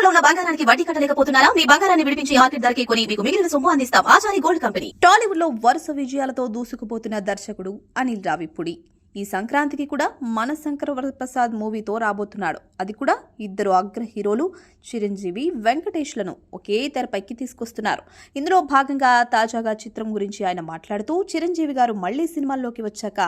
తాకట్టులో ఉన్న బంగారానికి వడ్డీ కట్టలేకపోతున్నారా? మీ బంగారాన్ని విడిపించి మార్కెట్ ధరకే కొని మీకు మిగిలిన సొమ్ము అందిస్తాం. Achari gold company. టాలీవుడ్ లో వరుస విజయాలతో దూసుకుపోతున్న దర్శకుడు అనిల్ రావిపూడి ఈ సంక్రాంతికి కూడా మన శంకర వరప్రసాద్ మూవీతో రాబోతున్నాడు. అది కూడా ఇద్దరు అగ్ర హీరోలు చిరంజీవి, వెంకటేష్లను ఒకే తెరపైకి తీసుకొస్తున్నారు. ఇందులో భాగంగా తాజాగా చిత్రం గురించి ఆయన మాట్లాడుతూ, చిరంజీవి గారు మళ్లీ సినిమాల్లోకి వచ్చాక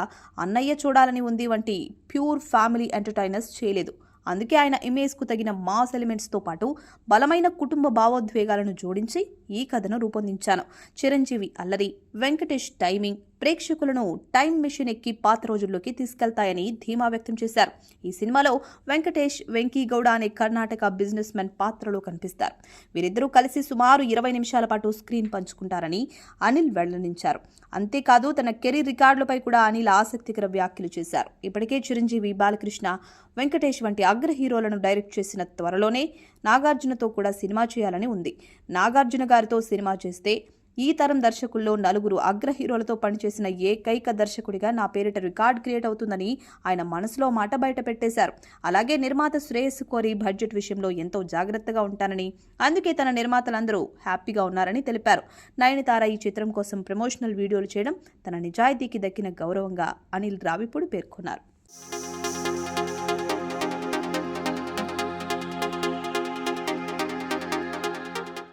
అన్నయ్య చూడాలని ఉంది వంటి ప్యూర్ ఫ్యామిలీ ఎంటర్టైనర్స్ చేయలేదు. అందుకే ఆయన ఇమేజ్కు తగిన మాస్ ఎలిమెంట్స్తో పాటు బలమైన కుటుంబ భావోద్వేగాలను జోడించి ఈ కథను రూపొందించాను. చిరంజీవి అల్లరి, వెంకటేష్ టైమింగ్ ప్రేక్షకులను టైం మెషిన్ ఎక్కి పాత రోజుల్లోకి తీసుకెళ్తాయని ధీమా వ్యక్తం చేశారు. ఈ సినిమాలో వెంకటేష్ వెంకీ గౌడ అనే కర్ణాటక బిజినెస్ మెన్ పాత్రలో కనిపిస్తారు. వీరిద్దరూ కలిసి సుమారు 20 నిమిషాల పాటు స్క్రీన్ పంచుకుంటారని అనిల్ వెల్లడించారు. అంతేకాదు తన కెరీర్ రికార్డులపై కూడా అనిల్ ఆసక్తికర వ్యాఖ్యలు చేశారు. ఇప్పటికే చిరంజీవి, బాలకృష్ణ, వెంకటేష్ వంటి అగ్ర హీరోలను డైరెక్ట్ చేసిన త్వరలోనే నాగార్జునతో కూడా సినిమా చేయాలని ఉంది. నాగార్జున గారితో సినిమా చేస్తే ఈ తరం దర్శకుల్లో నలుగురు అగ్ర హీరోలతో పనిచేసిన ఏకైక దర్శకుడిగా నా పేరిట రికార్డ్ క్రియేట్ అవుతుందని ఆయన మనసులో మాట బయట పెట్టేశారు. అలాగే నిర్మాత శ్రేయస్సు కోరి బడ్జెట్ విషయంలో ఎంతో జాగ్రత్తగా ఉంటానని, అందుకే తన నిర్మాతలందరూ హ్యాపీగా ఉన్నారని తెలిపారు. నయనతార ఈ చిత్రం కోసం ప్రమోషనల్ వీడియోలు చేయడం తన నిజాయితీకి దక్కిన గౌరవంగా అనిల్ రావిపూడి పేర్కొన్నారు.